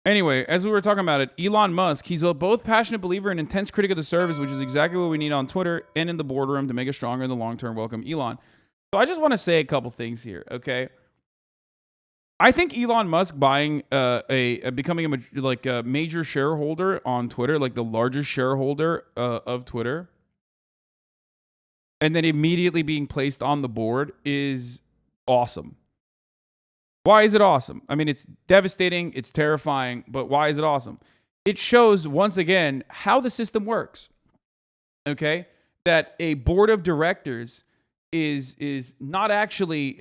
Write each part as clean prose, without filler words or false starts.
Anyway, as we were talking about it, Elon Musk, he's a both passionate believer and intense critic of the service, which is exactly what we need on Twitter and in the boardroom to make us stronger in the long term. Welcome, Elon. So I just want to say a couple things here, okay? I think Elon Musk buying becoming a major shareholder on Twitter, like the largest shareholder of Twitter, and then immediately being placed on the board is awesome. Why is it awesome? I mean, it's devastating, it's terrifying, but why is it awesome? It shows, once again, how the system works, okay? That a board of directors is not actually,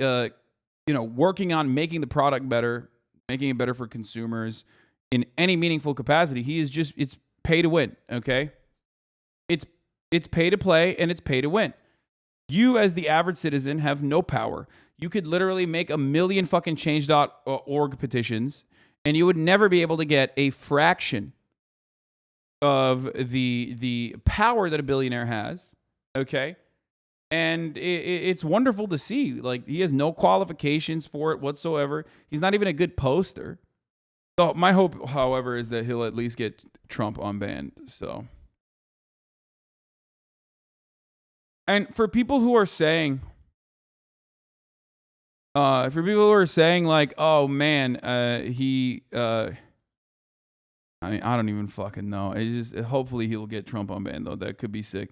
working on making the product better, making it better for consumers in any meaningful capacity. It's pay to win, okay? It's pay to play and it's pay to win. You, as the average citizen, have no power. You could literally make 1 million fucking change.org petitions, and you would never be able to get a fraction of the power that a billionaire has, okay? And it's wonderful to see. Like, he has no qualifications for it whatsoever. He's not even a good poster. So my hope, however, is that he'll at least get Trump unbanned, so... And for people who are saying, like, oh man, I mean, I don't even fucking know. Hopefully he'll get Trump unbanned though. That could be sick.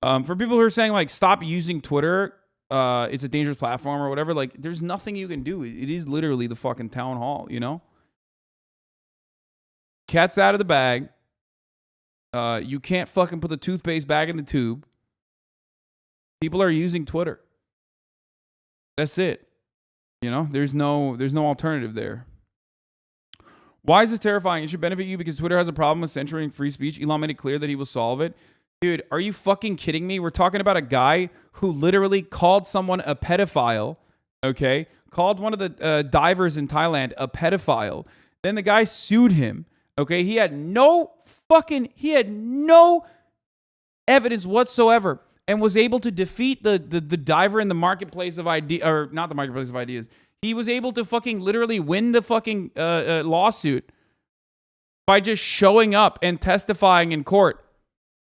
For people who are saying like, stop using Twitter, it's a dangerous platform or whatever. Like, there's nothing you can do. It is literally the fucking town hall, you know? Cat's out of the bag. You can't fucking put the toothpaste back in the tube. People are using Twitter. That's it. You know, there's no alternative there. Why is this terrifying? It should benefit you because Twitter has a problem with censoring free speech. Elon made it clear that he will solve it. Dude, are you fucking kidding me? We're talking about a guy who literally called someone a pedophile, okay? Called one of the divers in Thailand a pedophile. Then the guy sued him, okay? He had no evidence whatsoever. And was able to defeat the diver in the marketplace of ideas, or not the marketplace of ideas. He was able to fucking literally win the fucking lawsuit by just showing up and testifying in court.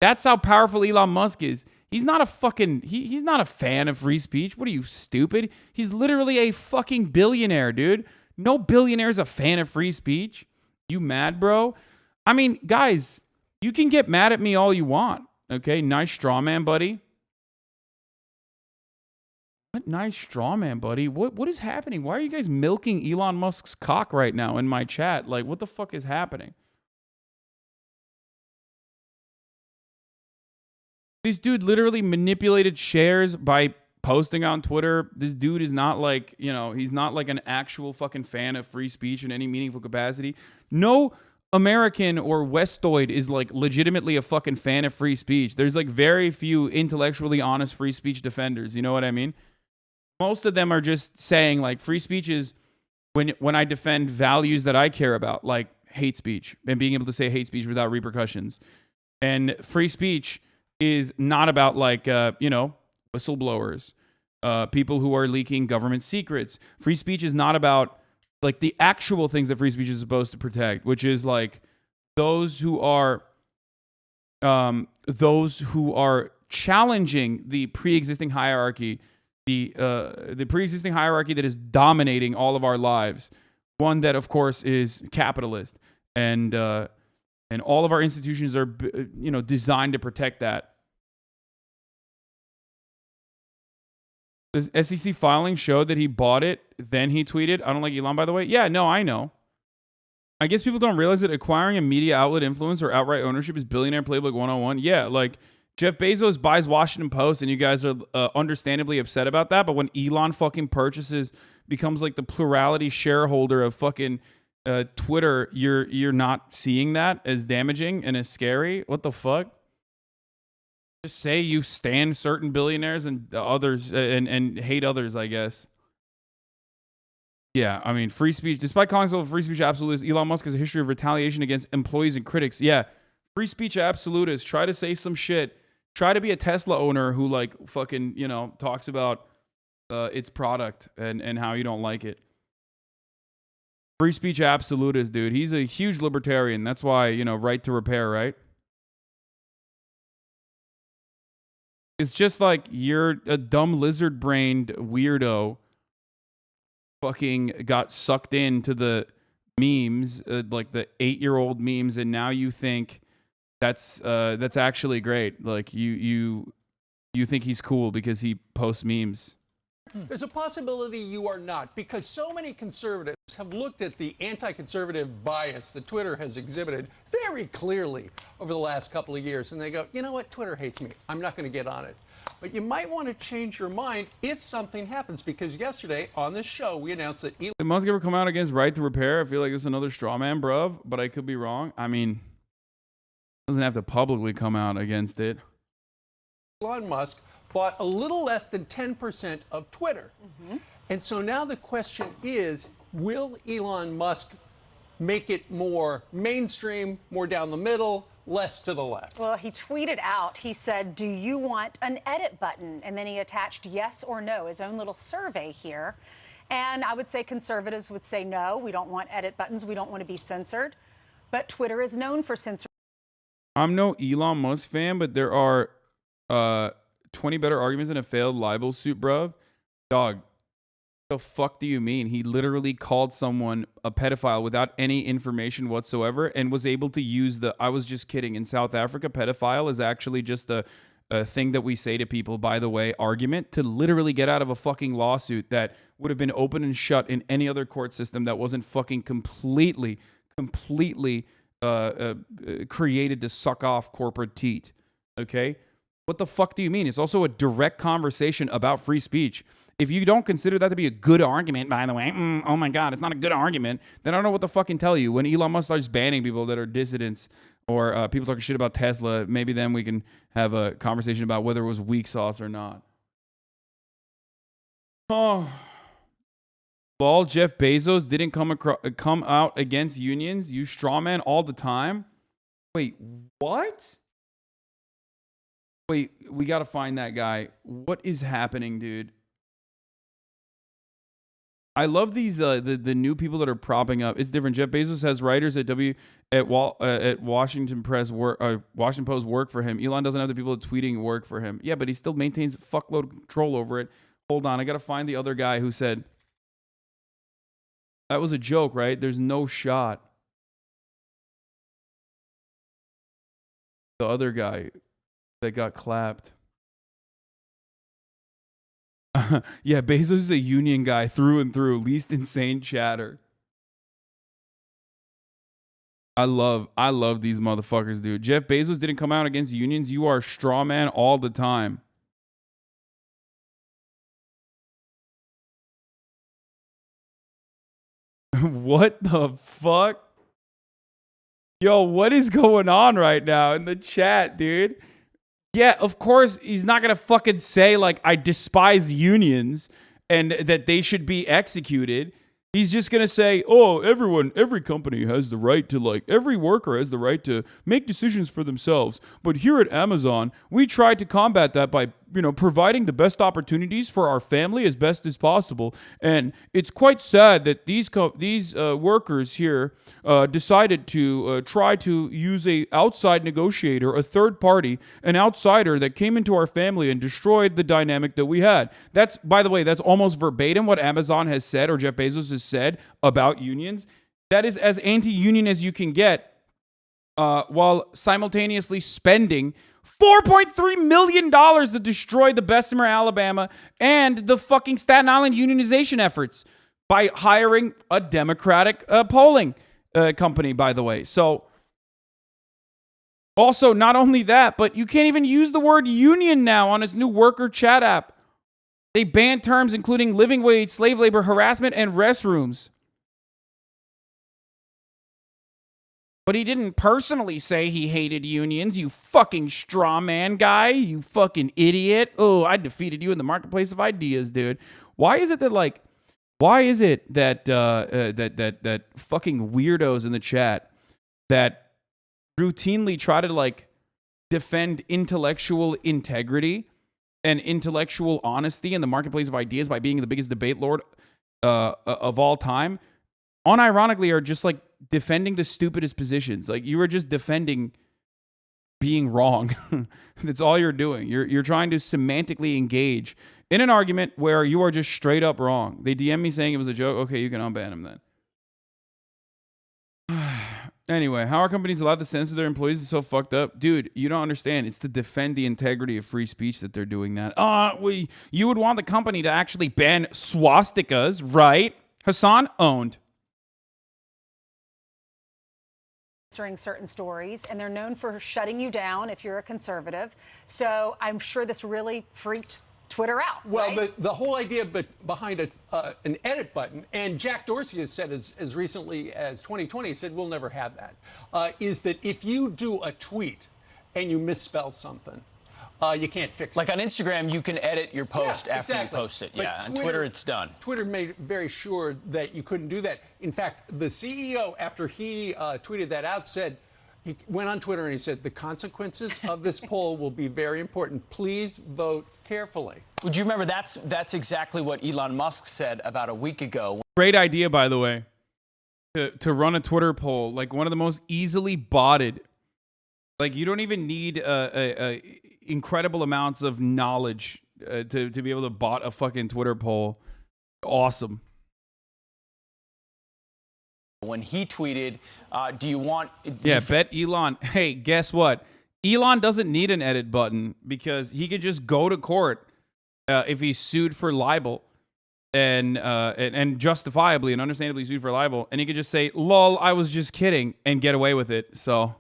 That's how powerful Elon Musk is. He's not a fucking, he's not a fan of free speech. What are you, stupid? He's literally a fucking billionaire, dude. No billionaire is a fan of free speech. You mad, bro? I mean, guys, you can get mad at me all you want. Okay, nice straw man, buddy. What nice straw man, buddy? What is happening? Why are you guys milking Elon Musk's cock right now in my chat? Like, what the fuck is happening? This dude literally manipulated shares by posting on Twitter. This dude is not like, he's not like an actual fucking fan of free speech in any meaningful capacity. No American or Westoid is like legitimately a fucking fan of free speech. There's like very few intellectually honest free speech defenders. You know what I mean? Most of them are just saying like free speech is when I defend values that I care about, like hate speech and being able to say hate speech without repercussions. And free speech is not about like, whistleblowers, people who are leaking government secrets. Free speech is not about like the actual things that free speech is supposed to protect, which is like those who are challenging the pre-existing hierarchy, the pre-existing hierarchy that is dominating all of our lives. One that, of course, is capitalist, and all of our institutions are, designed to protect that. The SEC filing showed that he bought it. Then he tweeted, "I don't like Elon, by the way." Yeah, no, I know. I guess people don't realize that acquiring a media outlet influence or outright ownership is billionaire playbook 101. Yeah, like Jeff Bezos buys Washington Post, and you guys are understandably upset about that. But when Elon fucking becomes like the plurality shareholder of fucking Twitter, you're not seeing that as damaging and as scary. What the fuck? Just say you stand certain billionaires and others and hate others, I guess. Yeah, I mean, free speech. Despite calling himself a free speech absolutist, Elon Musk has a history of retaliation against employees and critics. Yeah, free speech absolutist. Try to say some shit. Try to be a Tesla owner who like fucking, talks about its product and how you don't like it. Free speech absolutist, dude. He's a huge libertarian. That's why, you know, right to repair, right? It's just like you're a dumb lizard-brained weirdo fucking got sucked into the memes, like the 8-year-old memes, and now you think that's actually great. Like you think he's cool because he posts memes. There's a possibility you are not, because so many conservatives have looked at the anti-conservative bias that Twitter has exhibited very clearly over the last couple of years, and they go, you know what, Twitter hates me. I'm not going to get on it. But you might want to change your mind if something happens, because yesterday on this show we announced that Did Musk ever come out against right to repair? I feel like it's another straw man, bruv, but I could be wrong. I mean, doesn't have to publicly come out against it. Elon Musk bought a little less than 10% of Twitter. And so now the question is, will Elon Musk make it more mainstream, more down the middle, less to the left? Well, he tweeted out, he said, do you want an edit button? And then he attached yes or no, his own little survey here. And I would say conservatives would say no, we don't want edit buttons, we don't want to be censored. But Twitter is known for censoring. I'm no Elon Musk fan, but there are 20 better arguments in a failed libel suit, bruv. Dog, the fuck do you mean? He literally called someone a pedophile without any information whatsoever and was able to use the, I was just kidding. In South Africa, pedophile is actually just a thing that we say to people, by the way, argument, to literally get out of a fucking lawsuit that would have been open and shut in any other court system that wasn't fucking completely created to suck off corporate teat. Okay? What the fuck do you mean? It's also a direct conversation about free speech. If you don't consider that to be a good argument, by the way, oh my God, it's not a good argument, then I don't know what to fucking tell you. When Elon Musk starts banning people that are dissidents or people talking shit about Tesla, maybe then we can have a conversation about whether it was weak sauce or not. Oh. Ball Jeff Bezos didn't come out against unions. You straw man all the time. Wait, what? Wait, we got to find that guy. What is happening, dude? I love these the new people that are propping up. It's different. Jeff Bezos has writers at Washington Washington Post work for him. Elon doesn't have the people tweeting work for him. Yeah, but he still maintains fuckload control over it. Hold on, I got to find the other guy who said that was a joke, right? There's no shot. The other guy that got clapped. Yeah, Bezos is a union guy through and through. Least insane chatter. I love these motherfuckers, dude. Jeff Bezos didn't come out against unions. You are straw man all the time. What the fuck? Yo, what is going on right now in the chat, dude? Yeah, of course, he's not going to fucking say, like, I despise unions and that they should be executed. He's just going to say, oh, every company has the right to, like, every worker has the right to make decisions for themselves. But here at Amazon, we try to combat that by, providing the best opportunities for our family as best as possible. And it's quite sad that these workers here decided to try to use a outside negotiator, a third party, an outsider that came into our family and destroyed the dynamic that we had. That's, by the way, that's almost verbatim what Amazon has said or Jeff Bezos has said about unions. That is as anti-union as you can get, while simultaneously spending $4.3 million to destroy the Bessemer, Alabama, and the fucking Staten Island unionization efforts by hiring a Democratic polling company, by the way. So, also, not only that, but you can't even use the word union now on its new worker chat app. They banned terms including living wage, slave labor, harassment, and restrooms. But he didn't personally say he hated unions, you fucking straw man guy, you fucking idiot. Oh, I defeated you in the marketplace of ideas, dude. Why is it that that fucking weirdos in the chat that routinely try to defend intellectual integrity and intellectual honesty in the marketplace of ideas by being the biggest debate lord of all time unironically are just like defending the stupidest positions. Like you are just defending being wrong. That's all you're doing. You're trying to semantically engage in an argument where you are just straight up wrong. They DM me saying it was a joke. Okay, you can unban him then. Anyway, how are companies allowed to censor their employees is so fucked up? Dude, you don't understand. It's to defend the integrity of free speech that they're doing that. You would want the company to actually ban swastikas, right? Hasan owned. Censoring certain stories, and they're known for shutting you down if you're a conservative. So I'm sure this really freaked Twitter out. Well, right? the whole idea behind an edit button, and Jack Dorsey has said as recently as 2020, he said we'll never have that, is that if you do a tweet and you misspell something, you can't fix it. Like on Instagram, you can edit your post after exactly. you post it. But Yeah, on Twitter, it's done. Twitter made very sure that you couldn't do that. In fact, the CEO, after he tweeted that out, said, he went on Twitter and he said, the consequences of this poll will be very important. Please vote carefully. Would you remember that's exactly what Elon Musk said about a week ago. Great idea, by the way, to run a Twitter poll, like one of the most easily botted. Like you don't even need incredible amounts of knowledge to be able to bot a fucking Twitter poll. Awesome. When he tweeted, do you want... Bet Elon. Hey, guess what? Elon doesn't need an edit button because he could just go to court if he's sued for libel and justifiably and understandably sued for libel. And he could just say, lol, I was just kidding, and get away with it. So...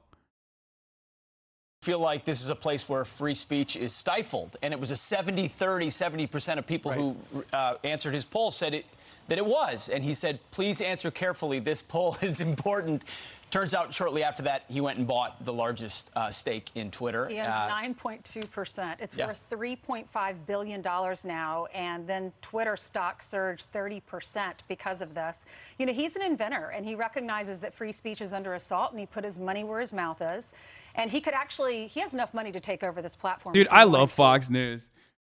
feel like this is a place where free speech is stifled, and it was a 70-30, 70% of people who answered his poll said that it was, and he said, please answer carefully, this poll is important. Turns out shortly after that, he went and bought the largest stake in Twitter. He owns 9.2%. It's worth $3.5 billion now, and then Twitter stock surged 30% because of this. You know, he's an inventor, and he recognizes that free speech is under assault, and he put his money where his mouth is. And he could actually, he has enough money to take over this platform. Dude, I love Fox News.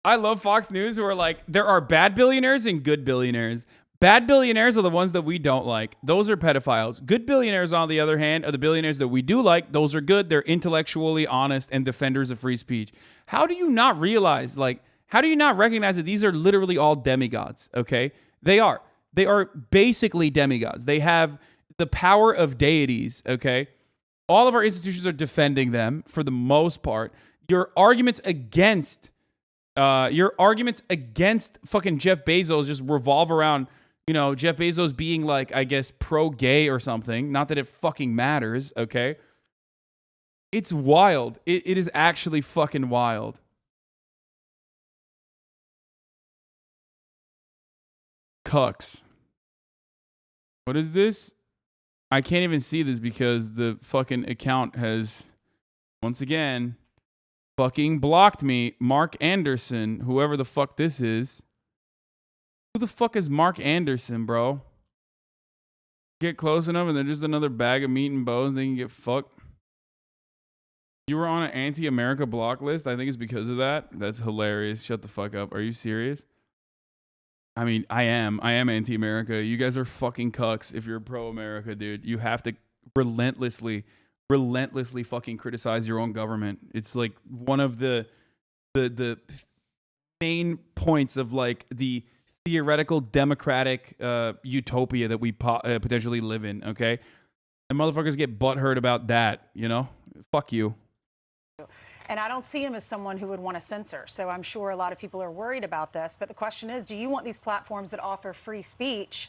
I love Fox News who are like, there are bad billionaires and good billionaires. Bad billionaires are the ones that we don't like. Those are pedophiles. Good billionaires, on the other hand, are the billionaires that we do like. Those are good. They're intellectually honest and defenders of free speech. How do you not realize, like, how do you not recognize that these are literally all demigods, okay? They are. They are basically demigods. They have the power of deities, okay? All of our institutions are defending them for the most part. Your arguments against fucking Jeff Bezos just revolve around, you know, Jeff Bezos being like, I guess, pro-gay or something. Not that it fucking matters, okay? It's wild. It is actually fucking wild. Cucks. What is this? I can't even see this because the fucking account has, once again, fucking blocked me. Mark Anderson, whoever the fuck this is. Who the fuck is Mark Anderson, bro? Get close enough and they're just another bag of meat and bones. They can get fucked. You were on an anti-America block list? I think it's because of that. That's hilarious. Shut the fuck up. Are you serious? I mean, I am anti-America. You guys are fucking cucks if you're pro-America, dude. You have to relentlessly fucking criticize your own government. It's like one of the main points of like the theoretical democratic utopia that we potentially live in, okay? And motherfuckers get butthurt about that, you know? Fuck you. And I don't see him as someone who would want to censor. So I'm sure a lot of people are worried about this. But the question is, do you want these platforms that offer free speech?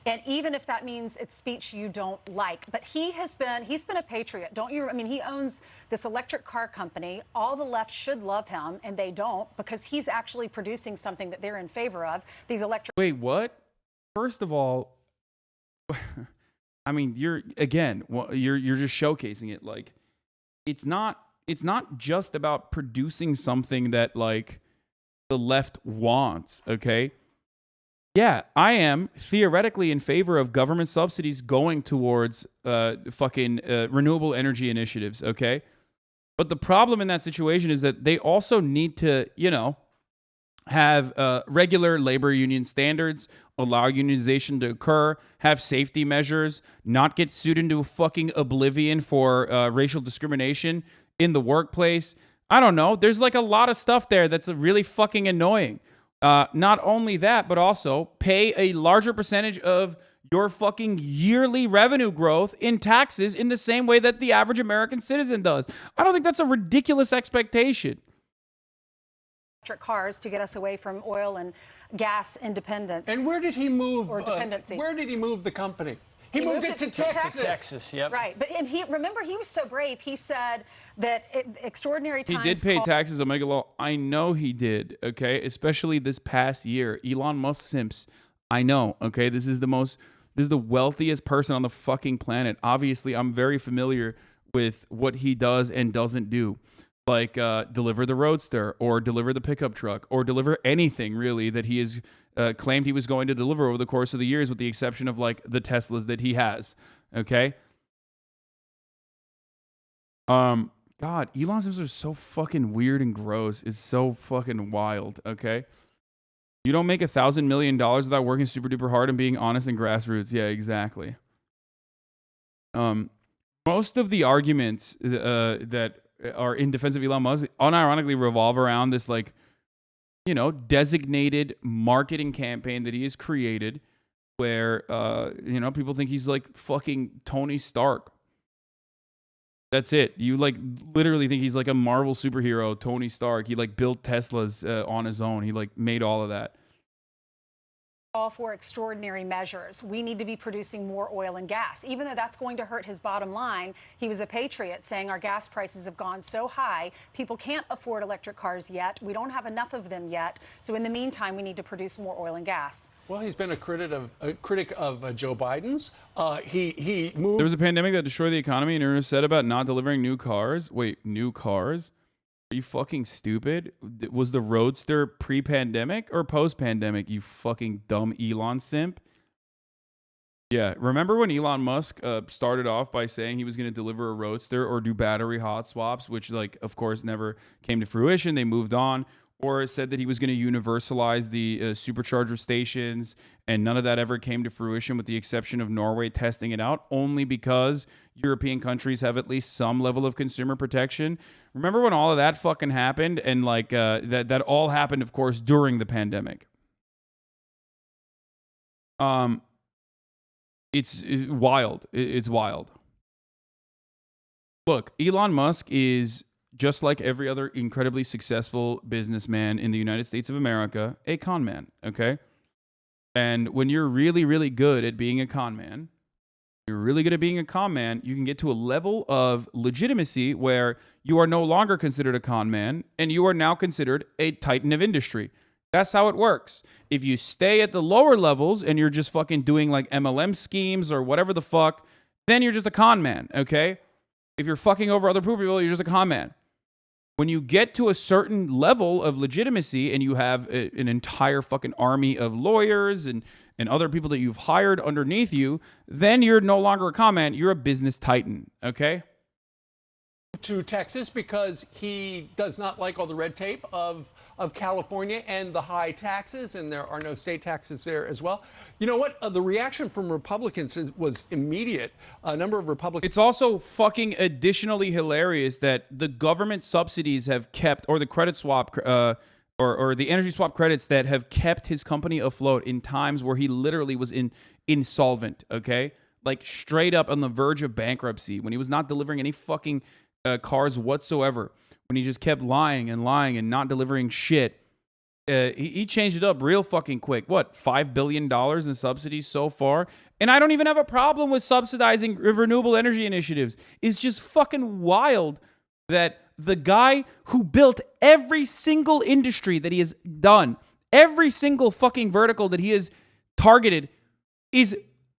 And even if that means it's speech you don't like. But he's been a patriot, don't you? I mean, he owns this electric car company. All the left should love him, and they don't, because he's actually producing something that they're in favor of. These electric... Wait, what? First of all, I mean, you're just showcasing it. Like, it's not just about producing something that like the left wants, okay? Yeah, I am theoretically in favor of government subsidies going towards renewable energy initiatives, okay? But the problem in that situation is that they also need to, you know, have regular labor union standards, allow unionization to occur, have safety measures, not get sued into fucking oblivion for racial discrimination in the workplace. I don't know. There's like a lot of stuff there that's really fucking annoying. Not only that, but also pay a larger percentage of your fucking yearly revenue growth in taxes in the same way that the average American citizen does. I don't think that's a ridiculous expectation. Electric cars to get us away from oil and gas independence. And where did he move? Or dependency. Where did he move the company? He moved it to Texas. Texas, yep. Right, but and remember he was so brave. He said that extraordinary times. He did pay taxes on mega law. I know he did. Okay, especially this past year, Elon Musk simps. I know. Okay, this is the wealthiest person on the fucking planet. Obviously, I'm very familiar with what he does and doesn't do. Like deliver the Roadster or deliver the pickup truck or deliver anything really that he has claimed he was going to deliver over the course of the years, with the exception of like the Teslas that he has. Okay. God, Elon Musk are so fucking weird and gross. It's so fucking wild. Okay. You don't make $1,000 million without working super duper hard and being honest and grassroots. Yeah, exactly. Most of the arguments that are in defense of Elon Musk unironically revolve around this, like, you know, designated marketing campaign that he has created where, you know, people think he's like fucking Tony Stark. That's it. You like literally think he's like a Marvel superhero, Tony Stark. He like built Teslas on his own. He like made all of that. All for extraordinary measures. We need to be producing more oil and gas, even though that's going to hurt his bottom line. He was a patriot, saying our gas prices have gone so high, people can't afford electric cars yet. We don't have enough of them yet. So in the meantime, we need to produce more oil and gas. Well, he's been a critic of Joe Biden's. He moved. There was a pandemic that destroyed the economy, and everyone said about not delivering new cars. Wait, new cars? Are you fucking stupid? Was the Roadster pre-pandemic or post-pandemic, you fucking dumb Elon simp? Yeah, remember when Elon Musk started off by saying he was going to deliver a Roadster or do battery hot swaps, which, like, of course, never came to fruition. They moved on. Or said that he was going to universalize the supercharger stations, and none of that ever came to fruition, with the exception of Norway testing it out, only because European countries have at least some level of consumer protection. Remember when all of that fucking happened? And like that all happened, of course, during the pandemic. It's wild. It's wild. Look, Elon Musk is, just like every other incredibly successful businessman in the United States of America, a con man, okay? And when you're really, really good at being a con man, you can get to a level of legitimacy where you are no longer considered a con man and you are now considered a titan of industry. That's how it works. If you stay at the lower levels and you're just fucking doing like MLM schemes or whatever the fuck, then you're just a con man, okay? If you're fucking over other people, you're just a con man. When you get to a certain level of legitimacy and you have an entire fucking army of lawyers and other people that you've hired underneath you, then you're no longer a con man, you're a business titan, okay? To Texas because he does not like all the red tape of California and the high taxes, and there are no state taxes there as well. You know what? The reaction from Republicans was immediate. A number of Republicans. It's also fucking additionally hilarious that the government subsidies have kept, or the credit swap, or the energy swap credits that have kept his company afloat in times where he literally was insolvent, okay? Like straight up on the verge of bankruptcy, when he was not delivering any fucking cars whatsoever, when he just kept lying and not delivering shit. He changed it up real fucking quick. What, $5 billion in subsidies so far? And I don't even have a problem with subsidizing renewable energy initiatives. It's just fucking wild that the guy who built every single industry that he has done, every single fucking vertical that he has targeted, is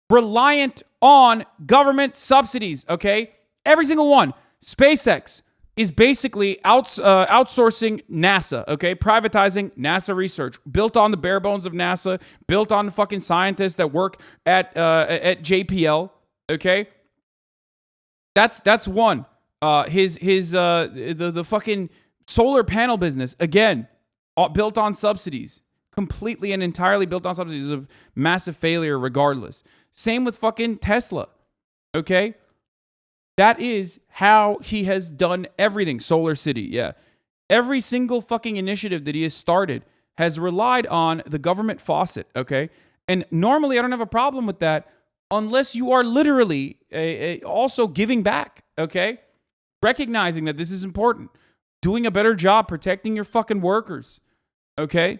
reliant on government subsidies, okay? Every single one. SpaceX is basically outsourcing NASA, okay? Privatizing NASA research, built on the bare bones of NASA, built on fucking scientists that work at JPL, okay? That's one. The fucking solar panel business, again, built on subsidies. Completely and entirely built on subsidies of massive failure regardless. Same with fucking Tesla. Okay? That is how he has done everything. Solar City, yeah. Every single fucking initiative that he has started has relied on the government faucet, okay? And normally I don't have a problem with that unless you are literally also giving back, okay? Recognizing that this is important. Doing a better job protecting your fucking workers, okay?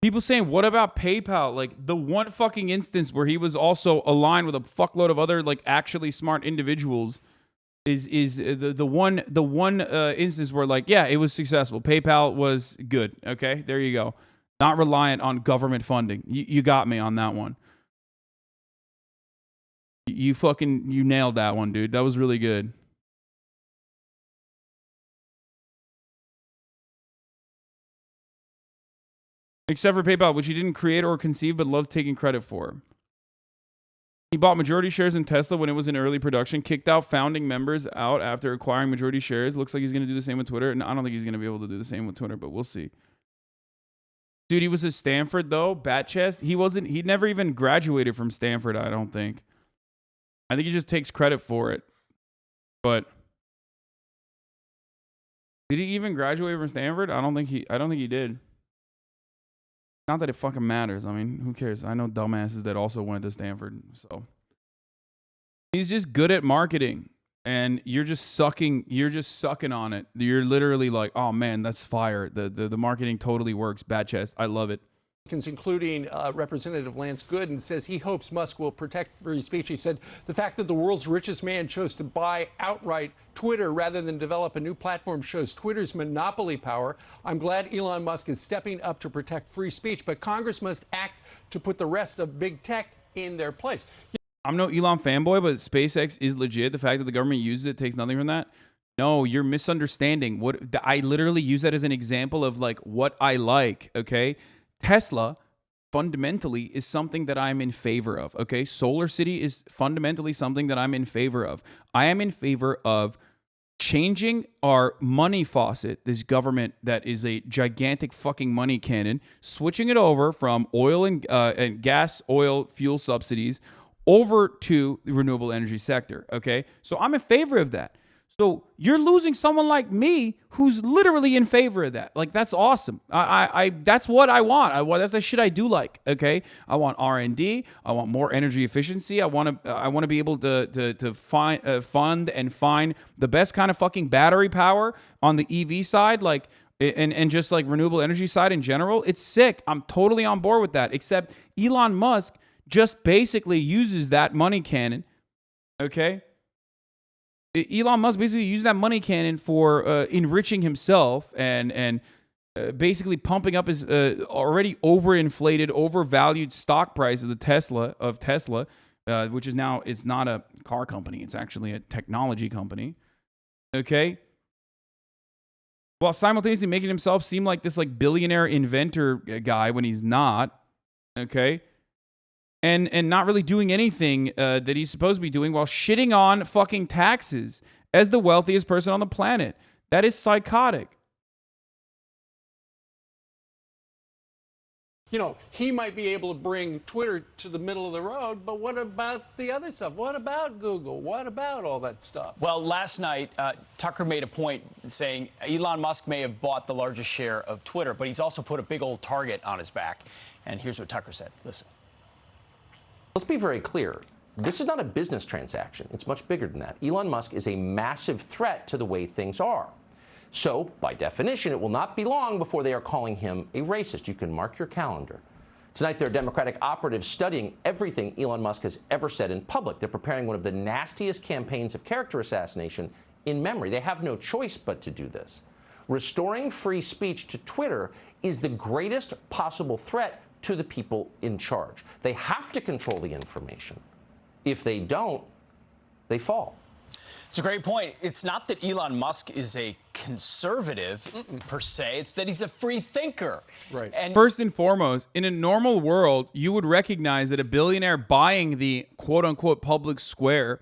People saying, what about PayPal? Like the one fucking instance where he was also aligned with a fuckload of other like actually smart individuals is the one instance where like, yeah, it was successful. PayPal was good. Okay, there you go. Not reliant on government funding. You got me on that one. You nailed that one, dude. That was really good. Except for PayPal, which he didn't create or conceive, but loves taking credit for. He bought majority shares in Tesla when it was in early production, kicked out founding members out after acquiring majority shares. Looks like he's going to do the same with Twitter. And I don't think he's going to be able to do the same with Twitter, but we'll see. Dude, he was at Stanford, though. Bat chest. He never even graduated from Stanford, I don't think. I think he just takes credit for it. But did he even graduate from Stanford? I don't think he did. Not that it fucking matters. I mean, who cares? I know dumbasses that also went to Stanford. So he's just good at marketing, and you're just sucking on it. You're literally like, oh man, that's fire. The marketing totally works. Bad chest. I love it. Including Representative Lance Gooden, says he hopes Musk will protect free speech. He said the fact that the world's richest man chose to buy outright Twitter rather than develop a new platform shows Twitter's monopoly power. I'm glad Elon Musk is stepping up to protect free speech, but Congress must act to put the rest of big tech in their place. I'm no Elon fanboy, but SpaceX is legit. The fact that the government uses it takes nothing from that. No, you're misunderstanding. I literally use that as an example of like what I like, okay? Tesla fundamentally is something that I'm in favor of, okay? Solar City is fundamentally something that I'm in favor of. I am in favor of changing our money faucet, this government that is a gigantic fucking money cannon, switching it over from oil and gas, oil, fuel subsidies over to the renewable energy sector, okay? So I'm in favor of that. So you're losing someone like me who's literally in favor of that. Like, that's awesome. That's what I want. That's the shit I do like. Okay, I want R&D. I want more energy efficiency. I want to be able to fund and find the best kind of fucking battery power on the EV side, like and just like renewable energy side in general. It's sick. I'm totally on board with that. Except Elon Musk just basically uses that money cannon. Okay. Elon Musk basically used that money cannon for enriching himself and basically pumping up his already overinflated, overvalued stock price of Tesla, which is now, it's not a car company. It's actually a technology company. Okay. While simultaneously making himself seem like this like billionaire inventor guy when he's not. Okay. And not really doing anything that he's supposed to be doing while shitting on fucking taxes as the wealthiest person on the planet. That is psychotic. You know, he might be able to bring Twitter to the middle of the road, but what about the other stuff? What about Google? What about all that stuff? Well, last night, Tucker made a point saying Elon Musk may have bought the largest share of Twitter, but he's also put a big old target on his back. And here's what Tucker said. Listen. Let's be very clear. This is not a business transaction. It's much bigger than that. Elon Musk is a massive threat to the way things are. So, by definition, it will not be long before they are calling him a racist. You can mark your calendar. Tonight, there are Democratic operatives studying everything Elon Musk has ever said in public. They're preparing one of the nastiest campaigns of character assassination in memory. They have no choice but to do this. Restoring free speech to Twitter is the greatest possible threat to the people in charge. They have to control the information. If they don't, they fall. It's a great point. It's not that Elon Musk is a conservative per se. It's that he's a free thinker. Right. And first and foremost, in a normal world, you would recognize that a billionaire buying the quote unquote public square,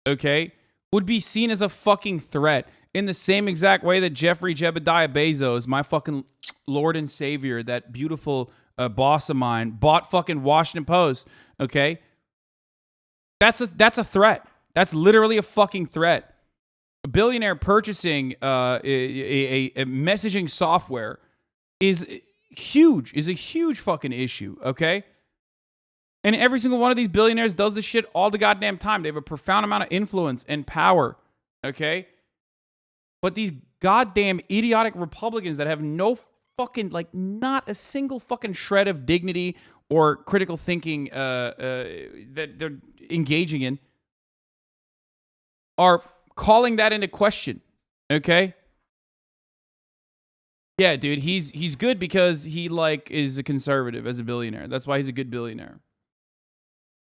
okay, would be seen as a fucking threat. in the same exact way that Jeffrey Jebediah Bezos, my fucking Lord and Savior, that beautiful boss of mine, bought fucking Washington Post, okay? That's a threat. That's literally a fucking threat. A billionaire purchasing a messaging software is huge, is a huge fucking issue, okay? And every single one of these billionaires does this shit all the goddamn time. They have a profound amount of influence and power, okay? But these goddamn idiotic Republicans that have no fucking, like, not a single fucking shred of dignity or critical thinking that they're engaging in are calling that into question, okay? Yeah, dude, he's good because he, like, is a conservative as a billionaire. That's why he's a good billionaire.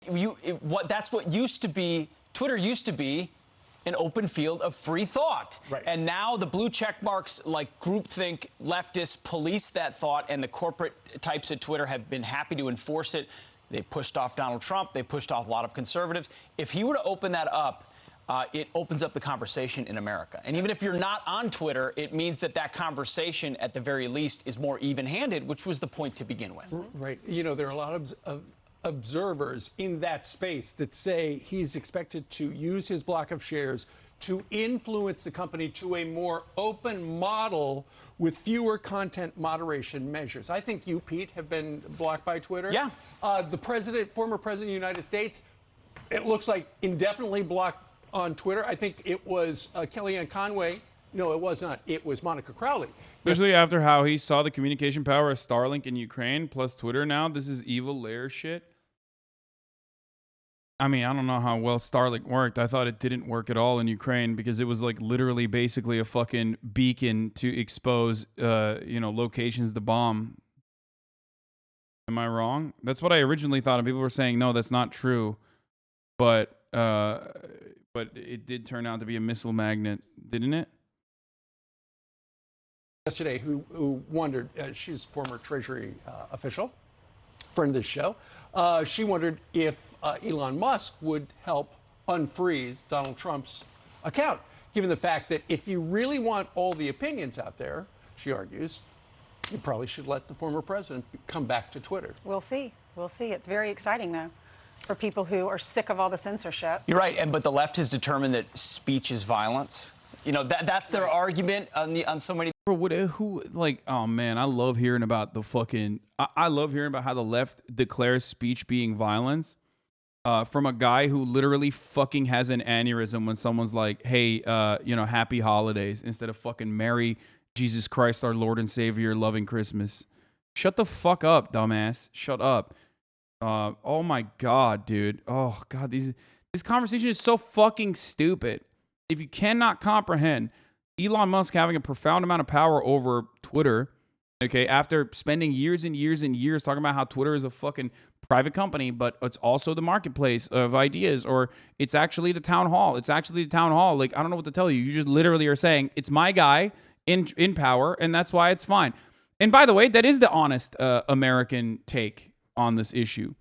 That's what used to be, Twitter used to be an open field of free thought. Right. And now the blue check marks, like groupthink leftists, police that thought, and the corporate types at Twitter have been happy to enforce it. They pushed off Donald Trump. They pushed off a lot of conservatives. If he were to open that up, it opens up the conversation in America. And even if you're not on Twitter, it means that that conversation, at the very least, is more even-handed, which was the point to begin with. Right. You know, there are a lot of observers in that space that say he's expected to use his block of shares to influence the company to a more open model with fewer content moderation measures. I think you, Pete, have been blocked by Twitter. Yeah. The former president of the United States, it looks like indefinitely blocked on Twitter. I think it was Kellyanne Conway. No, it was not. It was Monica Crowley. Especially after how he saw the communication power of Starlink in Ukraine plus Twitter now. This is evil layer shit. I mean, I don't know how well Starlink worked. I thought it didn't work at all in Ukraine because it was like literally basically a fucking beacon to expose, locations to bomb. Am I wrong? That's what I originally thought, and people were saying, no, that's not true. But it did turn out to be a missile magnet, didn't it? Yesterday, who wondered, she's a former Treasury official, friend of this show. She wondered if Elon Musk would help unfreeze Donald Trump's account, given the fact that if you really want all the opinions out there, she argues, you probably should let the former president come back to Twitter. We'll see. We'll see. It's very exciting, though, for people who are sick of all the censorship. You're right, but the left has determined that speech is violence. You know, that's their argument on so many. Oh man, I love hearing about the fucking. I love hearing about how the left declares speech being violence. From a guy who literally fucking has an aneurysm when someone's like, "Hey, happy holidays," instead of fucking "Merry Jesus Christ, our Lord and Savior, loving Christmas." Shut the fuck up, dumbass. Shut up. Oh my god, dude. Oh god, this conversation is so fucking stupid. If you cannot comprehend Elon Musk having a profound amount of power over Twitter, okay, after spending years and years and years talking about how Twitter is a fucking private company, but it's also the marketplace of ideas, or it's actually the town hall. It's actually the town hall. Like, I don't know what to tell you. You just literally are saying it's my guy in power, and that's why it's fine. And by the way, that is the honest American take on this issue.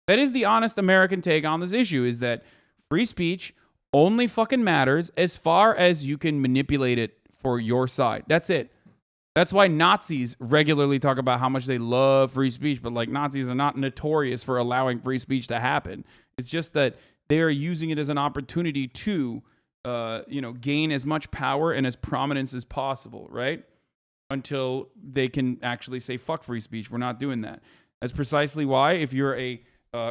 That is the honest American take on this issue, is that free speech only fucking matters as far as you can manipulate it for your side. That's it. That's why Nazis regularly talk about how much they love free speech, but like Nazis are not notorious for allowing free speech to happen. It's just that they are using it as an opportunity to, gain as much power and as prominence as possible, right? Until they can actually say, fuck free speech. We're not doing that. That's precisely why if you're a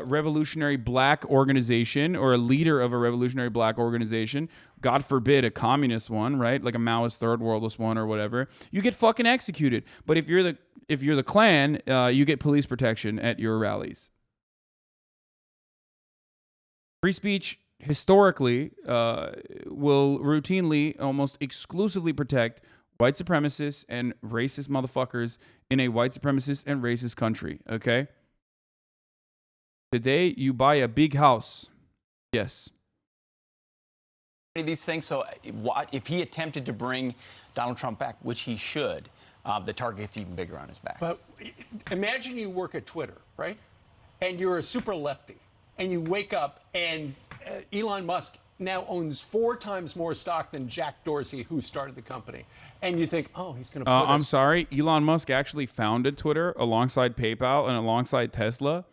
revolutionary black organization or a leader of a revolutionary black organization, God forbid a communist one, right? Like a Maoist third worldist one or whatever, you get fucking executed. But if you're the Klan, you get police protection at your rallies. Free speech historically will routinely, almost exclusively protect white supremacists and racist motherfuckers in a white supremacist and racist country, okay? Today, you buy a big house. Yes. These things. So if he attempted to bring Donald Trump back, which he should, the target gets even bigger on his back. But imagine you work at Twitter, right? And you're a super lefty, and you wake up and Elon Musk now owns 4 times more stock than Jack Dorsey, who started the company. And you think, oh, he's going to put I'm sorry. Elon Musk actually founded Twitter alongside PayPal and alongside Tesla.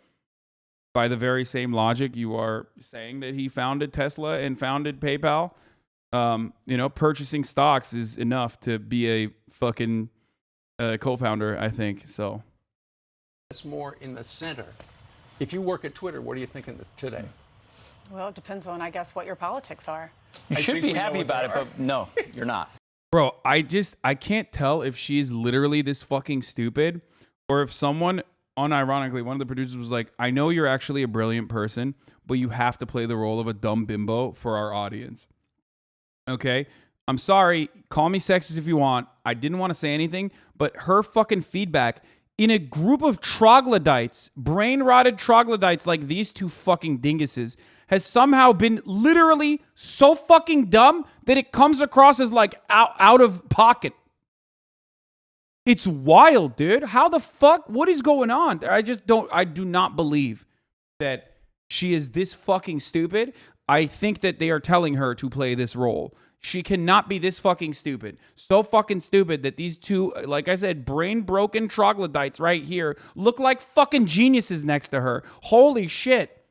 By the very same logic, you are saying that he founded Tesla and founded PayPal. You know, purchasing stocks is enough to be a fucking co-founder, I think. So it's more in the center. If you work at Twitter, what are you thinking today? Well, it depends on, I guess, what your politics are. You should be happy about it, but no, you're not. Bro, I can't tell if she's literally this fucking stupid or if someone, unironically, one of the producers was like, I know you're actually a brilliant person, but you have to play the role of a dumb bimbo for our audience. Okay? I'm sorry. Call me sexist if you want. I didn't want to say anything, but her fucking feedback in a group of troglodytes, brain-rotted troglodytes like these two fucking dinguses, has somehow been literally so fucking dumb that it comes across as like out of pocket. It's wild, dude. How the fuck? What is going on? I do not believe that she is this fucking stupid. I think that they are telling her to play this role. She cannot be this fucking stupid. So fucking stupid that these two, like I said, brain-broken troglodytes right here look like fucking geniuses next to her. Holy shit.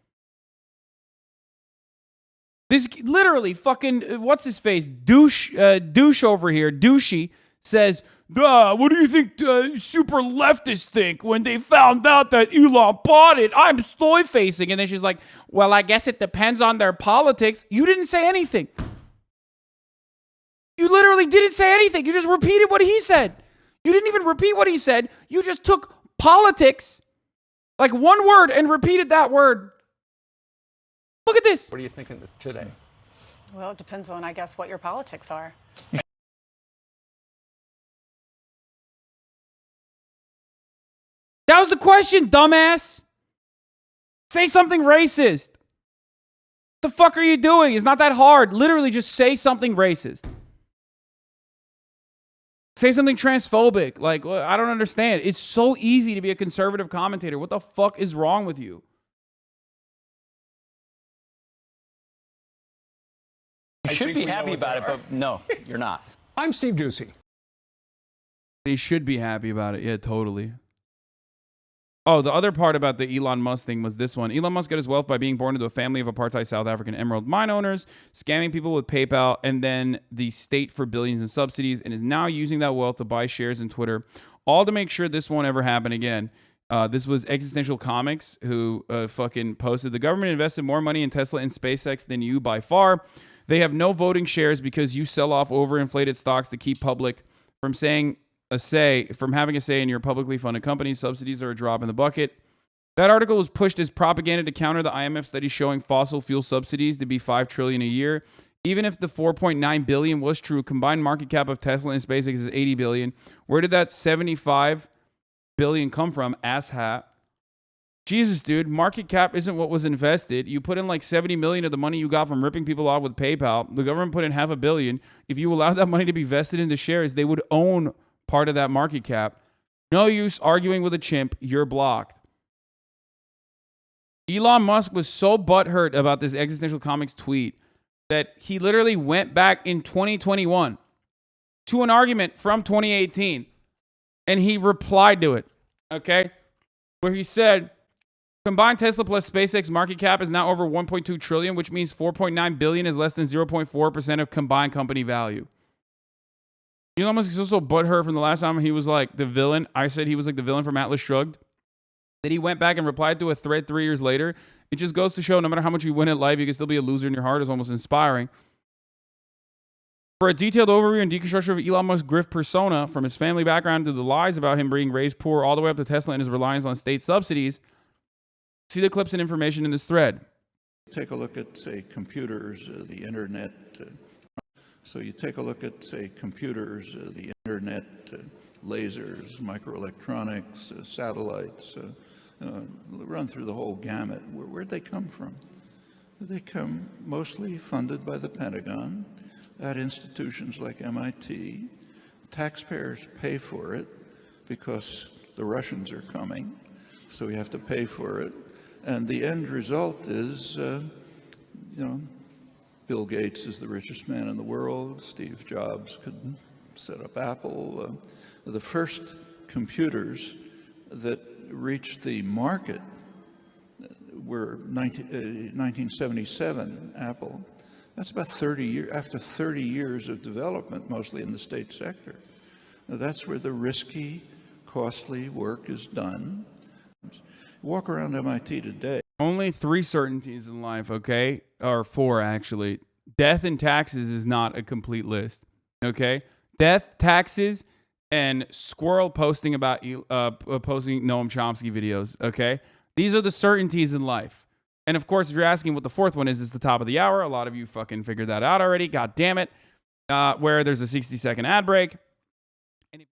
This literally fucking, what's his face? Douche over here, douchey, says, what do you think super leftists think when they found out that Elon bought it? I'm soy-facing. And then she's like, well, I guess it depends on their politics. You didn't say anything. You literally didn't say anything. You just repeated what he said. You didn't even repeat what he said. You just took politics, like one word, and repeated that word. Look at this. What are you thinking today? Well, it depends on, I guess, what your politics are. That was the question, dumbass. Say something racist. What the fuck are you doing? It's not that hard. Literally just say something racist. Say something transphobic. Like, I don't understand. It's so easy to be a conservative commentator. What the fuck is wrong with you? You should be happy about it, but no, you're not. I'm Steve Doocy. They should be happy about it. Yeah, totally. Oh, the other part about the Elon Musk thing was this one. Elon Musk got his wealth by being born into a family of apartheid South African emerald mine owners, scamming people with PayPal, and then the state for billions in subsidies, and is now using that wealth to buy shares in Twitter, all to make sure this won't ever happen again. This was Existential Comics who fucking posted, the government invested more money in Tesla and SpaceX than you by far. They have no voting shares because you sell off overinflated stocks to keep public from having a say in your publicly funded companies. Subsidies are a drop in the bucket. That article was pushed as propaganda to counter the IMF study showing fossil fuel subsidies to be $5 trillion a year. Even if the $4.9 billion was true, combined market cap of Tesla and SpaceX is $80 billion. Where did that $75 billion come from, asshat? Jesus, dude, market cap isn't what was invested. You put in like $70 million of the money you got from ripping people off with PayPal. The government put in $500 million. If you allowed that money to be vested into shares, they would own part of that market cap. No use arguing with a chimp. You're blocked. Elon Musk was so butthurt about this Existential Comics tweet that he literally went back in 2021 to an argument from 2018 and he replied to it, okay? Where he said, combined Tesla plus SpaceX market cap is now over 1.2 trillion, which means 4.9 billion is less than 0.4% of combined company value. Elon Musk is also butthurt from the last time he was like the villain. I said he was like the villain from Atlas Shrugged. Then he went back and replied to a thread 3 years later. It just goes to show no matter how much you win at life, you can still be a loser in your heart. Is almost inspiring. For a detailed overview and deconstruction of Elon Musk's grift persona, from his family background to the lies about him being raised poor all the way up to Tesla and his reliance on state subsidies, see the clips and information in this thread. Take a look at, say, computers, the internet. So you take a look at, say, computers, the internet, lasers, microelectronics, satellites, run through the whole gamut. Where'd they come from? They come mostly funded by the Pentagon at institutions like MIT. Taxpayers pay for it because the Russians are coming, so we have to pay for it. And the end result is, Bill Gates is the richest man in the world. Steve Jobs could set up Apple. The first computers that reached the market were 1977, Apple. That's about 30 years, after 30 years of development, mostly in the state sector. Now, that's where the risky, costly work is done. Walk around MIT today. Only 3 certainties in life, okay? Or 4, actually. Death and taxes is not a complete list, okay? Death, taxes, and squirrel posting about posting Noam Chomsky videos, okay? These are the certainties in life. And of course, if you're asking what the 4th one is, it's the top of the hour. A lot of you fucking figured that out already. God damn it. Where there's a 60-second ad break.